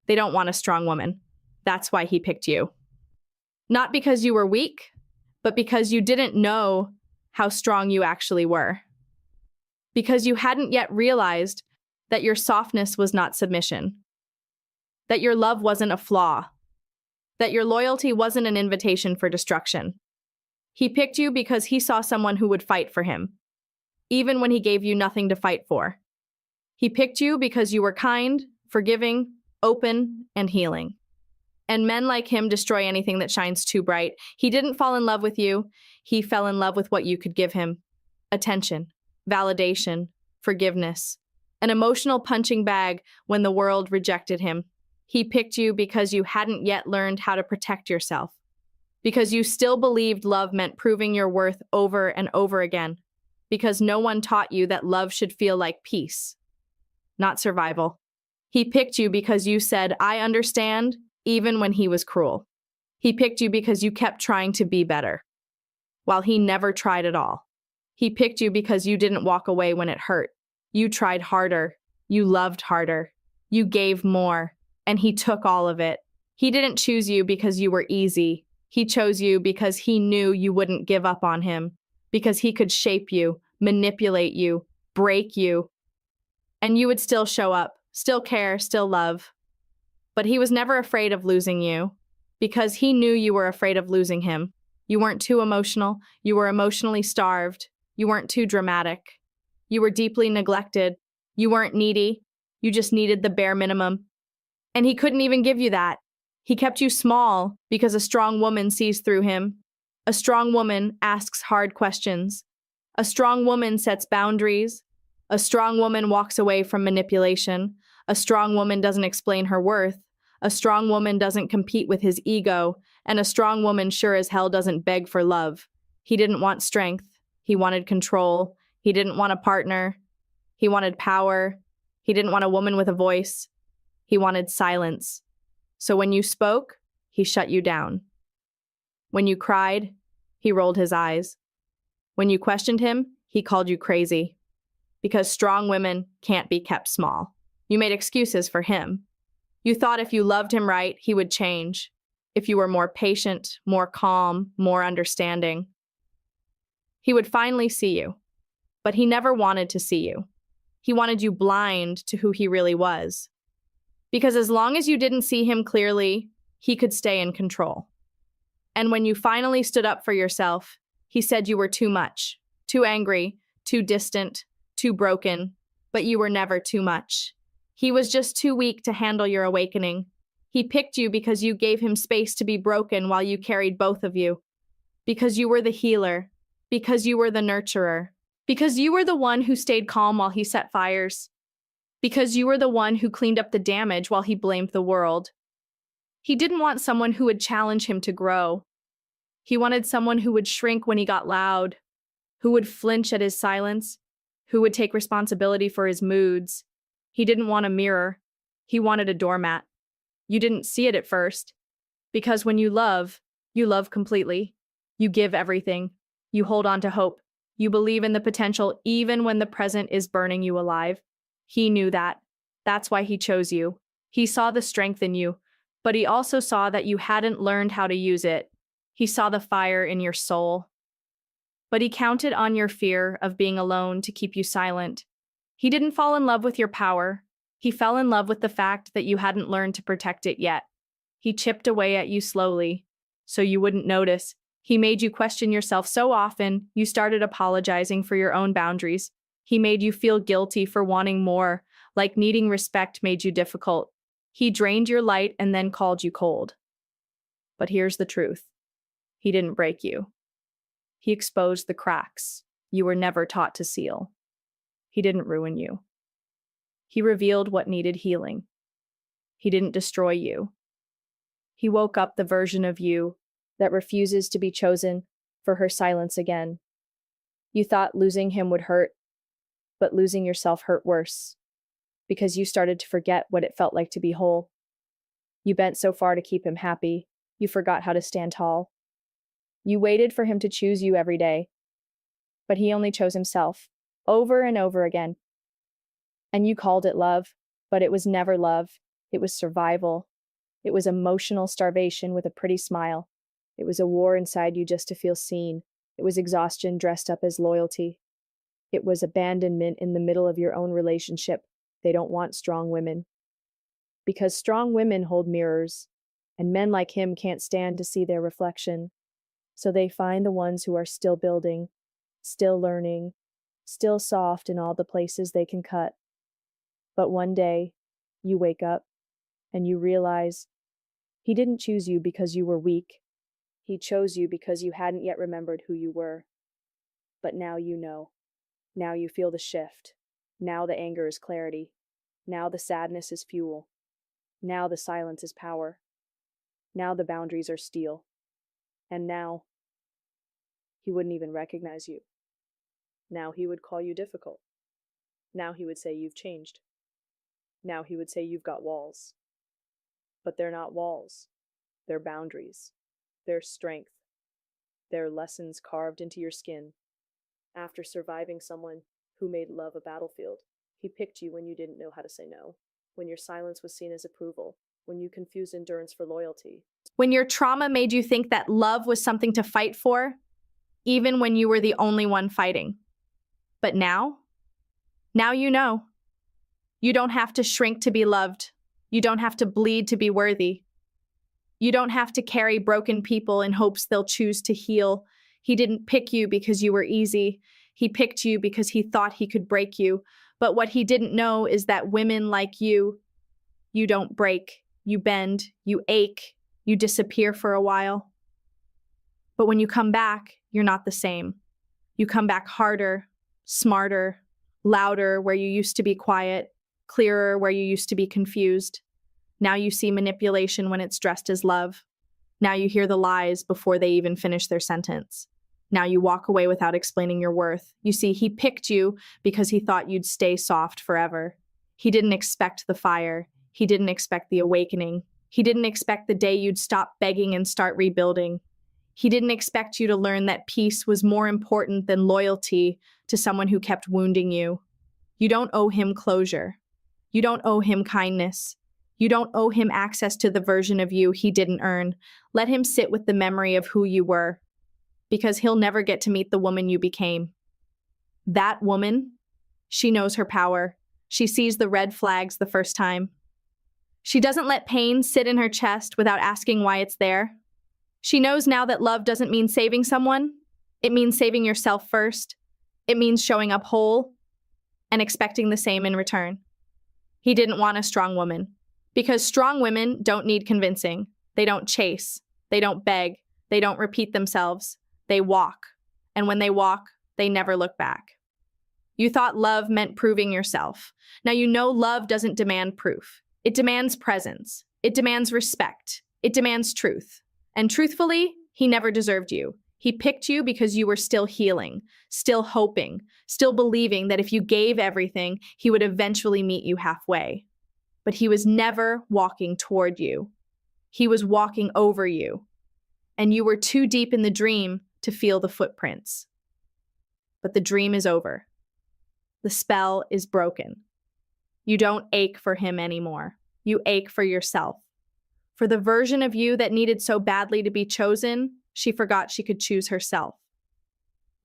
They don't want a strong woman. That's why he picked you. Not because you were weak, but because you didn't know how strong you actually were. Because you hadn't yet realized that your softness was not submission, that your love wasn't a flaw, that your loyalty wasn't an invitation for destruction. He picked you because he saw someone who would fight for him, even when he gave you nothing to fight for. He picked you because you were kind, forgiving, open, and healing. And men like him destroy anything that shines too bright. He didn't fall in love with you. He fell in love with what you could give him. Attention, validation, forgiveness, an emotional punching bag when the world rejected him. He picked you because you hadn't yet learned how to protect yourself, because you still believed love meant proving your worth over and over again, because no one taught you that love should feel like peace, not survival. He picked you because you said, "I understand," even when he was cruel. He picked you because you kept trying to be better, while he never tried at all. He picked you because you didn't walk away when it hurt. You tried harder. You loved harder. You gave more, and he took all of it. He didn't choose you because you were easy. He chose you because he knew you wouldn't give up on him, because he could shape you, manipulate you, break you, and you would still show up, still care, still love. But he was never afraid of losing you, because he knew you were afraid of losing him. You weren't too emotional. You were emotionally starved. You weren't too dramatic. You were deeply neglected. You weren't needy. You just needed the bare minimum. And he couldn't even give you that. He kept you small because a strong woman sees through him. A strong woman asks hard questions. A strong woman sets boundaries. A strong woman walks away from manipulation. A strong woman doesn't explain her worth. A strong woman doesn't compete with his ego. And a strong woman sure as hell doesn't beg for love. He didn't want strength. He wanted control. He didn't want a partner. He wanted power. He didn't want a woman with a voice. He wanted silence. So when you spoke, he shut you down. When you cried, he rolled his eyes. When you questioned him, he called you crazy. Because strong women can't be kept small. You made excuses for him. You thought if you loved him right, he would change. If you were more patient, more calm, more understanding. He would finally see you. But he never wanted to see you. He wanted you blind to who he really was. Because as long as you didn't see him clearly, he could stay in control. And when you finally stood up for yourself, he said you were too much, too angry, too distant, too broken, but you were never too much. He was just too weak to handle your awakening. He picked you because you gave him space to be broken while you carried both of you. Because you were the healer. Because you were the nurturer. Because you were the one who stayed calm while he set fires. Because you were the one who cleaned up the damage while he blamed the world. He didn't want someone who would challenge him to grow. He wanted someone who would shrink when he got loud, who would flinch at his silence, who would take responsibility for his moods. He didn't want a mirror. He wanted a doormat. You didn't see it at first, because when you love completely. You give everything. You hold on to hope. You believe in the potential even when the present is burning you alive. He knew that. That's why he chose you. He saw the strength in you, but he also saw that you hadn't learned how to use it. He saw the fire in your soul. But he counted on your fear of being alone to keep you silent. He didn't fall in love with your power. He fell in love with the fact that you hadn't learned to protect it yet. He chipped away at you slowly, so you wouldn't notice. He made you question yourself so often, you started apologizing for your own boundaries. He made you feel guilty for wanting more, like needing respect made you difficult. He drained your light and then called you cold. But here's the truth. He didn't break you. He exposed the cracks you were never taught to seal. He didn't ruin you. He revealed what needed healing. He didn't destroy you. He woke up the version of you that refuses to be chosen for her silence again. You thought losing him would hurt, but losing yourself hurt worse, because you started to forget what it felt like to be whole. You bent so far to keep him happy, you forgot how to stand tall. You waited for him to choose you every day, but he only chose himself, over and over again. And you called it love, but it was never love. It was survival. It was emotional starvation with a pretty smile. It was a war inside you just to feel seen. It was exhaustion dressed up as loyalty. It was abandonment in the middle of your own relationship. They don't want strong women. Because strong women hold mirrors, and men like him can't stand to see their reflection. So they find the ones who are still building, still learning, still soft in all the places they can cut. But one day, you wake up, and you realize he didn't choose you because you were weak. He chose you because you hadn't yet remembered who you were. But now you know. Now you feel the shift. Now the anger is clarity. Now the sadness is fuel. Now the silence is power. Now the boundaries are steel. And now, he wouldn't even recognize you. Now he would call you difficult. Now he would say you've changed. Now he would say you've got walls. But they're not walls. They're boundaries. They're strength. They're lessons carved into your skin. After surviving someone who made love a battlefield, he picked you when you didn't know how to say no, when your silence was seen as approval, when you confused endurance for loyalty. When your trauma made you think that love was something to fight for, even when you were the only one fighting. But now you know. You don't have to shrink to be loved. You don't have to bleed to be worthy. You don't have to carry broken people in hopes they'll choose to heal. He didn't pick you because you were easy. He picked you because he thought he could break you. But what he didn't know is that women like you don't break, you bend, you ache, you disappear for a while. But when you come back, you're not the same. You come back harder, smarter, louder where you used to be quiet, clearer where you used to be confused. Now you see manipulation when it's dressed as love. Now you hear the lies before they even finish their sentence. Now you walk away without explaining your worth. You see, he picked you because he thought you'd stay soft forever. He didn't expect the fire. He didn't expect the awakening. He didn't expect the day you'd stop begging and start rebuilding. He didn't expect you to learn that peace was more important than loyalty to someone who kept wounding you. You don't owe him closure. You don't owe him kindness. You don't owe him access to the version of you he didn't earn. Let him sit with the memory of who you were, because he'll never get to meet the woman you became. That woman, she knows her power. She sees the red flags the first time. She doesn't let pain sit in her chest without asking why it's there. She knows now that love doesn't mean saving someone. It means saving yourself first. It means showing up whole and expecting the same in return. He didn't want a strong woman, because strong women don't need convincing. They don't chase. They don't beg. They don't repeat themselves. They walk. And when they walk, they never look back. You thought love meant proving yourself. Now you know love doesn't demand proof. It demands presence. It demands respect. It demands truth. And truthfully, he never deserved you. He picked you because you were still healing, still hoping, still believing that if you gave everything, he would eventually meet you halfway. But he was never walking toward you. He was walking over you. And you were too deep in the dream to feel the footprints. But the dream is over. The spell is broken. You don't ache for him anymore. You ache for yourself. For the version of you that needed so badly to be chosen, she forgot she could choose herself.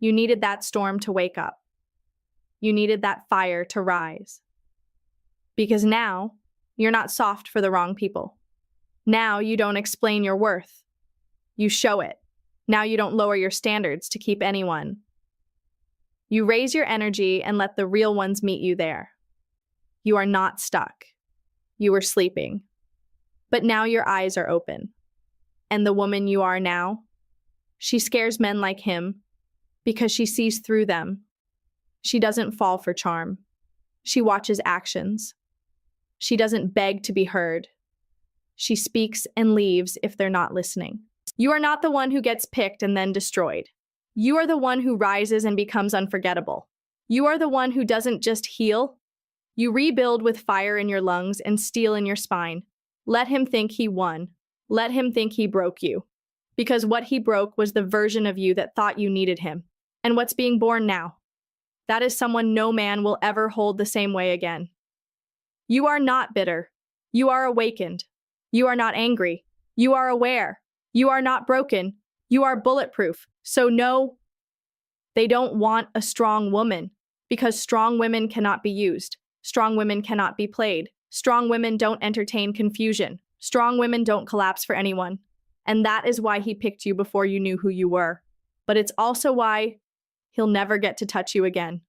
You needed that storm to wake up. You needed that fire to rise. Because now, you're not soft for the wrong people. Now you don't explain your worth. You show it. Now you don't lower your standards to keep anyone. You raise your energy and let the real ones meet you there. You are not stuck. You were sleeping. But now your eyes are open. And the woman you are now, she scares men like him because she sees through them. She doesn't fall for charm. She watches actions. She doesn't beg to be heard. She speaks and leaves if they're not listening. You are not the one who gets picked and then destroyed. You are the one who rises and becomes unforgettable. You are the one who doesn't just heal. You rebuild with fire in your lungs and steel in your spine. Let him think he won. Let him think he broke you. Because what he broke was the version of you that thought you needed him. And what's being born now? That is someone no man will ever hold the same way again. You are not bitter. You are awakened. You are not angry. You are aware. You are not broken. You are bulletproof. So no, they don't want a strong woman because strong women cannot be used. Strong women cannot be played. Strong women don't entertain confusion. Strong women don't collapse for anyone. And that is why he picked you before you knew who you were. But it's also why he'll never get to touch you again.